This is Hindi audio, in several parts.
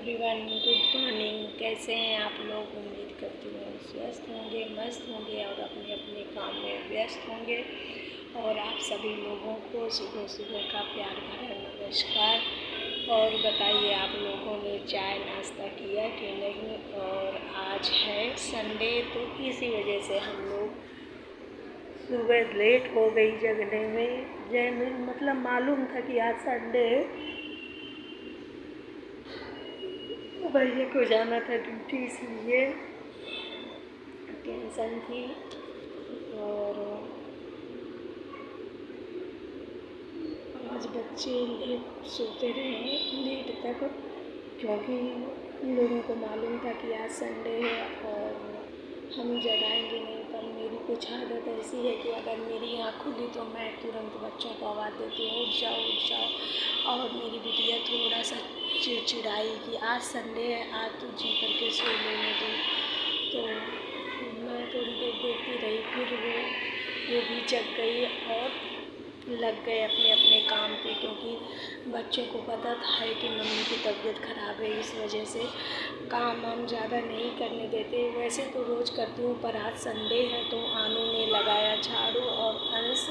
Everyone, good morning. कैसे हैं आप लोग? उम्मीद करती हूँ स्वस्थ होंगे, मस्त होंगे और अपने अपने काम में व्यस्त होंगे। और आप सभी लोगों को सुबह सुबह का प्यार भरा नमस्कार। और बताइए, आप लोगों ने चाय नाश्ता किया कि नहीं? और आज है संडे, तो इसी वजह से हम लोग सुबह लेट हो गई जगने में। मतलब मालूम था कि आज संडे है, भैया को जाना था ड्यूटी, इसलिए टेंशन थी। और आज बच्चे लेट सोते रहे लेट तक, क्योंकि लोगों को मालूम था कि आज संडे है और हम जगाएंगे नहीं। पर मेरी कुछ आदत ऐसी है कि अगर मेरी आँख खुली तो मैं तुरंत बच्चों को आवाज़ देती हूँ, उठ जाओ उठ जाओ। और मेरी बिटिया थोड़ा सा चिड़चिड़ाई कि आज संडे है, आज तो जी करके सो लेने दो। तो मैं थोड़ी देर देखती रही, फिर वो भी जग गई और लग गए अपने अपने काम पे, क्योंकि बच्चों को पता है कि मम्मी की तबीयत ख़राब है, इस वजह से काम हम ज़्यादा नहीं करने देते। वैसे तो रोज़ करती हूँ, पर आज संडे है तो आनू ने लगाया झाड़ू और अंश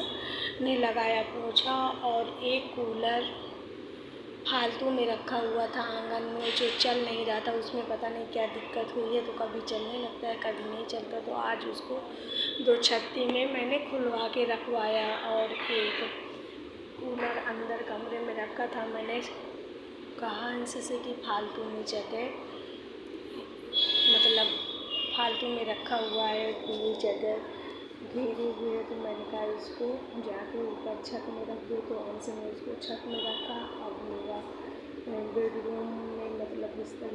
ने लगाया पोछा। और एक कूलर फालतू में रखा हुआ था आंगन में, जो चल नहीं रहा था। उसमें पता नहीं क्या दिक्कत हुई है, तो कभी चलने लगता है कभी नहीं चलता। तो आज उसको 2 छत्ती में मैंने खुलवा के रखवाया। और एक कूलर अंदर कमरे में रखा था, मैंने कहा अंश से कि फालतू में जगह, मतलब फालतू में रखा हुआ है, पूरी जगह घेरी हुई है। तो मैंने कहा इसको जाके ऊपर छत में रख दो। तो अंश ने उसको छत में रखा। अब मेरा बेडरूम में मतलब बिस्तर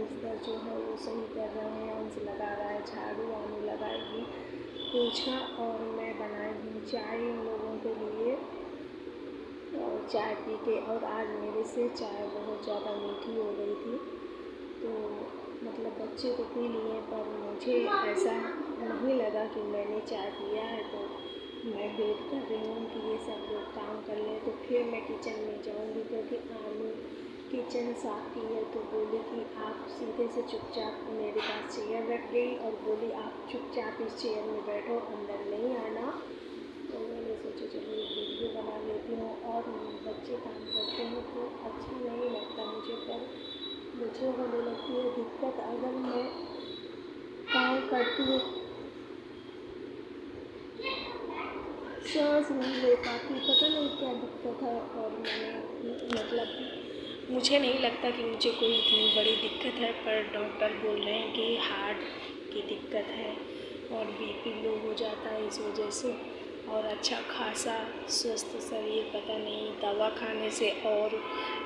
जो है वो सही कर रहे हैं। अंश लगा रहा है झाड़ू, आने लगाएगी पोछा, और मैं बनाएगी चाय इन लोगों के लिए। और चाय पी के, और आज मेरे से चाय बहुत ज़्यादा मीठी हो गई थी, तो मतलब बच्चे तो पी लिए, पर मुझे ऐसा नहीं लगा कि मैंने चाय पिया है। तो मैं वेट कर रही हूँ कि ये सब लोग काम कर लें, तो फिर मैं किचन में जाऊँगी, क्योंकि आलू किचन साफ़ की है। तो बोली कि आप सीधे से चुपचाप मेरे पास चेयर रख गई और बोली आप चुपचाप इस चेयर में बैठो, अंदर नहीं आना। तो मैंने सोचा चलो एक वीडियो बना लेती हूँ। और बच्चे काम करते हैं तो अच्छा नहीं लगता मुझे, पर मुझे होने लगती है दिक्कत अगर मैं काम करती हूँ, सांस नहीं ले पाती, पता नहीं क्या दिक्कत है। और मैंने मतलब मुझे नहीं लगता कि मुझे कोई इतनी बड़ी दिक्कत है, पर डॉक्टर बोल रहे हैं कि हार्ट की दिक्कत है और बीपी लो हो जाता है इस वजह से। और अच्छा खासा स्वस्थ शरीर, पता नहीं दवा खाने से और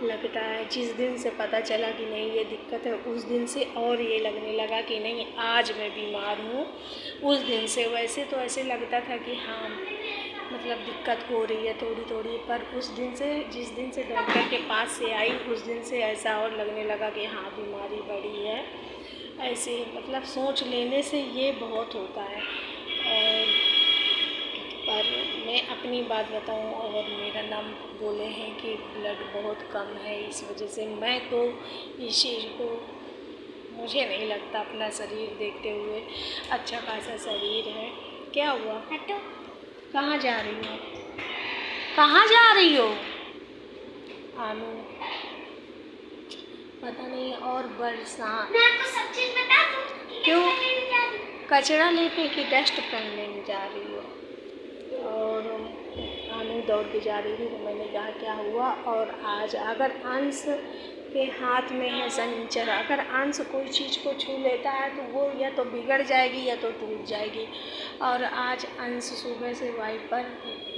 लगता है। जिस दिन से पता चला कि नहीं ये दिक्कत है, उस दिन से और ये लगने लगा कि नहीं आज मैं बीमार हूँ। उस दिन से वैसे तो ऐसे लगता था कि हाँ मतलब दिक्कत हो रही है थोड़ी थोड़ी, पर उस दिन से, जिस दिन से डॉक्टर के पास से आई, उस दिन से ऐसा और लगने लगा कि हाँ बीमारी बड़ी है। ऐसे मतलब सोच लेने से ये बहुत होता है। और पर मैं अपनी बात बताऊं, और मेरा नाम बोले हैं कि ब्लड बहुत कम है, इस वजह से मैं तो इस चीज़ को, मुझे नहीं लगता अपना शरीर देखते हुए अच्छा खासा शरीर है। क्या हुआ? हटो, कहाँ जा रही हो? कहाँ जा रही हो आनू? पता नहीं। और बरसात, मैं आपको सब चीज़ बता दूँ। क्यों? कचरा लेने की डस्टबिन लेने जा रही हो? और आनू दौड़ के जा रही थी, तो मैंने कहा क्या हुआ? और आज अगर अंश के हाथ में है सनीचर, अगर अंश कोई चीज़ को छू लेता है तो वो या तो बिगड़ जाएगी या तो टूट जाएगी। और आज अंश सुबह से वाइपर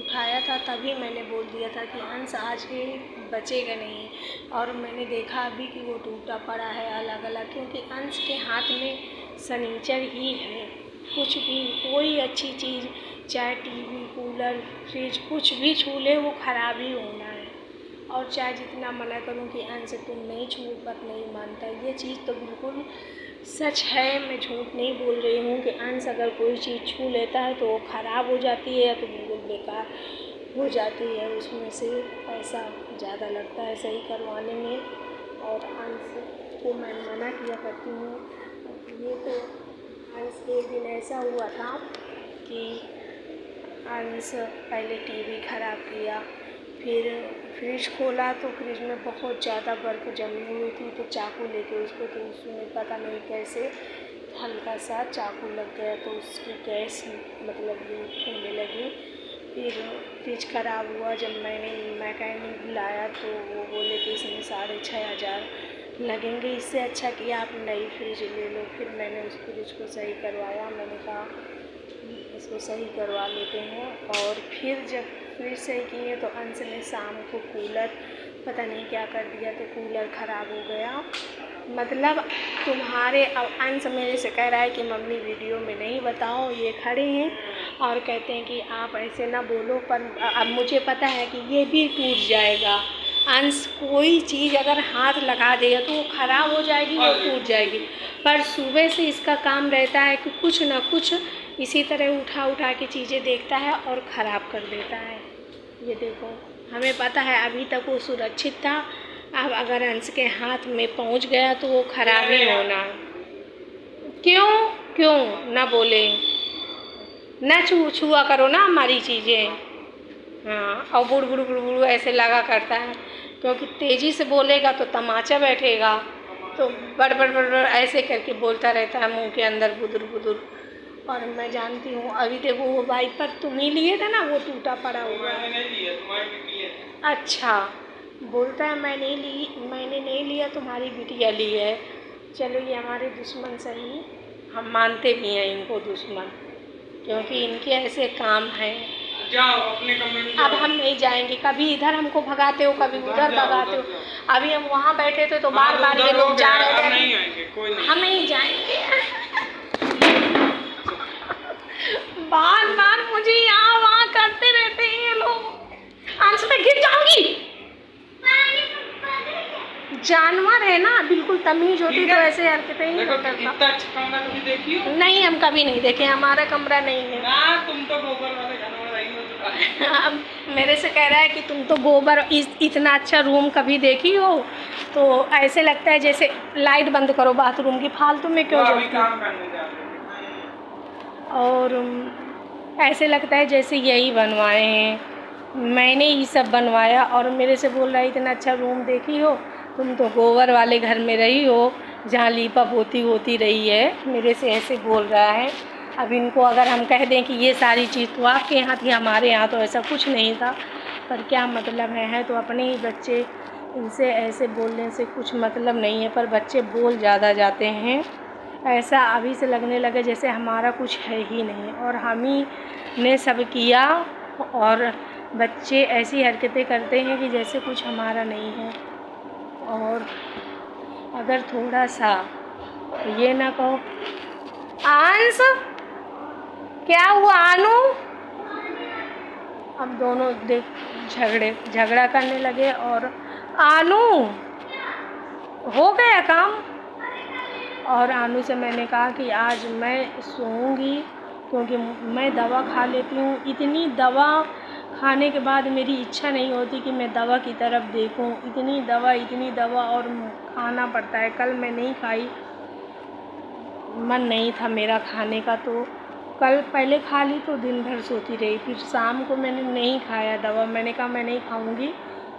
उठाया था, तभी मैंने बोल दिया था कि अंश आज ये बचेगा नहीं। और मैंने देखा अभी कि वो टूटा पड़ा है अलग अलग, क्योंकि अंश के हाथ में सनीचर ही है। कुछ भी, कोई अच्छी चीज़, चाहे टीवी, कूलर, फ्रिज, कुछ भी छू ले वो ख़राब ही होना है। और चाहे जितना मना करूं कि अंश तुम नहीं छू, पर नहीं मानता। ये चीज़ तो बिल्कुल सच है, मैं झूठ नहीं बोल रही हूँ कि अंश अगर कोई चीज़ छू लेता है तो वो ख़राब हो जाती है या तो बिल्कुल बेकार हो जाती है। उसमें से पैसा ज़्यादा लगता है सही करवाने में, और अंश उसको मैं मना किया करती हूँ। ये तो अंश एक दिन ऐसा हुआ था कि अंश पहले टीवी ख़राब किया, फिर फ्रिज खोला तो फ्रिज में बहुत ज़्यादा बर्फ़ जमी हुई थी, तो चाकू लेके उसको, तो उसमें पता नहीं कैसे हल्का सा चाकू लग गया, तो उसकी गैस मतलब लीक होने लगी। फिर फ्रिज ख़राब हुआ, जब मैंने मैकेनिक बुलाया तो वो बोले कि इसमें 6,500 लगेंगे, इससे अच्छा कि आप नई फ्रिज ले लो। फिर मैंने उस फ्रिज को सही करवाया, मैंने कहा इसको सही करवा लेते हैं। और फिर जब फ्रिज सही किए तो अंश ने शाम को कूलर पता नहीं क्या कर दिया, तो कूलर ख़राब हो गया। मतलब तुम्हारे, अब अंश मेरे से कह रहा है कि मम्मी वीडियो में नहीं बताओ, ये खड़े हैं और कहते हैं कि आप ऐसे ना बोलो, पर अब मुझे पता है कि ये भी टूट जाएगा। अंश कोई चीज़ अगर हाथ लगा देगा तो वो ख़राब हो जाएगी, वो टूट जाएगी। पर सुबह से इसका काम रहता है कि कुछ ना कुछ इसी तरह उठा के चीज़ें देखता है और ख़राब कर देता है। ये देखो, हमें पता है अभी तक वो सुरक्षित था, अब अगर अंश के हाथ में पहुंच गया तो वो ख़राब ही होना। क्यों ना बोले, ना छुआ करो ना हमारी चीज़ें। हाँ, और बुड़ ऐसे लगा करता है, क्योंकि तेज़ी से बोलेगा तो तमाचा बैठेगा, तो बड़ ऐसे करके बोलता रहता है मुंह के अंदर बुदुर। और मैं जानती हूँ, अभी देखो वो वाइपर तुम ही लिए थे ना, वो टूटा पड़ा हुआ है। अच्छा, बोलता है मैंने नहीं लिया, तुम्हारी बिटिया ली है। चलो, ये हमारे दुश्मन सही, हम मानते भी हैं इनको दुश्मन, क्योंकि इनके ऐसे काम हैं। जाओ अपने कमरे में जाओ। अब हम नहीं जाएंगे, कभी इधर हमको भगाते हो, कभी उधर भगाते हो। अभी हम वहाँ बैठे थे तो बार ये लोग जा रहे थे, नहीं आएंगे, कोई नहीं, हम नहीं जाएंगे। बार मुझे यहाँ वहाँ करते रहते हैं ये लोग। अंश में गिर जाऊंगी। जानवर है ना, बिल्कुल तमीज होती तो ऐसे हरकतें ही देखो, करता। इतना अच्छा कमरा कभी देखी हो? नहीं, हम कभी नहीं देखे, हमारा कमरा नहीं है ना, तुम तो गोबर वाले घर में रही हो। अब मेरे से कह रहा है कि तुम तो गोबर, इतना अच्छा रूम कभी देखी हो? तो ऐसे लगता है जैसे लाइट बंद करो बाथरूम की, फालतू में क्यों अभी काम करने जा रहे हैं। और ऐसे लगता है जैसे यही बनवाए हैं, मैंने ही सब बनवाया। और मेरे से बोल रहा है इतना अच्छा रूम देखी हो? तुम तो गोबर वाले घर में रही हो, जहाँ लीपा पोती होती रही है। मेरे से ऐसे बोल रहा है। अब इनको अगर हम कह दें कि ये सारी चीज़ तो आपके यहाँ थी, हमारे यहाँ तो ऐसा कुछ नहीं था, पर क्या मतलब है तो अपने ही बच्चे, इनसे ऐसे बोलने से कुछ मतलब नहीं है, पर बच्चे बोल ज़्यादा जाते हैं। ऐसा अभी से लगने लगे जैसे हमारा कुछ है ही नहीं, और हम ही ने सब किया, और बच्चे ऐसी हरकतें करते हैं कि जैसे कुछ हमारा नहीं है। और अगर थोड़ा सा ये ना कहो, अंश क्या हुआ आनू? अब दोनों देख झगड़ा करने लगे। और आनू हो गया काम। और आनू से मैंने कहा कि आज मैं सोऊंगी, क्योंकि मैं दवा खा लेती हूँ। इतनी दवा खाने के बाद मेरी इच्छा नहीं होती कि मैं दवा की तरफ देखूं। इतनी दवा और खाना पड़ता है। कल मैं नहीं खाई, मन नहीं था मेरा खाने का, तो कल पहले खा ली तो दिन भर सोती रही। फिर शाम को मैंने नहीं खाया दवा, मैंने कहा मैं नहीं खाऊंगी।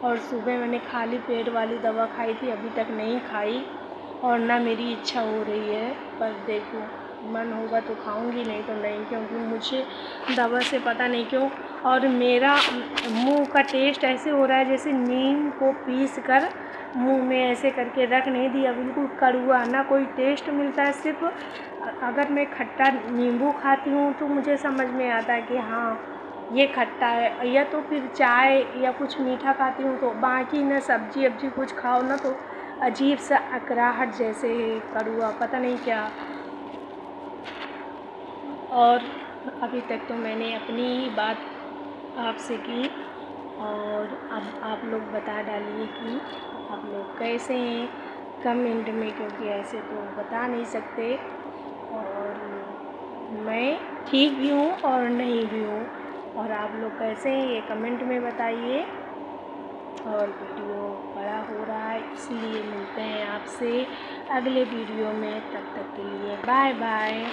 और सुबह मैंने खाली पेट वाली दवा खाई थी, अभी तक नहीं खाई, और ना मेरी इच्छा हो रही है। पर देखो, मन होगा तो खाऊंगी, नहीं तो नहीं, क्योंकि मुझे दवा से पता नहीं क्यों, और मेरा मुंह का टेस्ट ऐसे हो रहा है जैसे नीम को पीस कर मुंह में ऐसे करके रख नहीं दिया, बिल्कुल कड़वा, ना कोई टेस्ट मिलता है। सिर्फ अगर मैं खट्टा नींबू खाती हूँ तो मुझे समझ में आता है कि हाँ ये खट्टा है, या तो फिर चाय या कुछ मीठा खाती हूँ, तो बाकी ना सब्जी अब्जी कुछ खाओ ना तो अजीब सा अकराहट जैसे कड़वा, पता नहीं क्या। और अभी तक तो मैंने अपनी ही बात आपसे की, और अब आप लोग बता डालिए कि आप लोग कैसे हैं कमेंट में, क्योंकि ऐसे तो बता नहीं सकते। और मैं ठीक भी हूँ और नहीं भी हूँ, और आप लोग कैसे हैं ये कमेंट में बताइए। और वीडियो बड़ा हो रहा है, इसलिए मिलते हैं आपसे अगले वीडियो में। तब तक के लिए बाय बाय।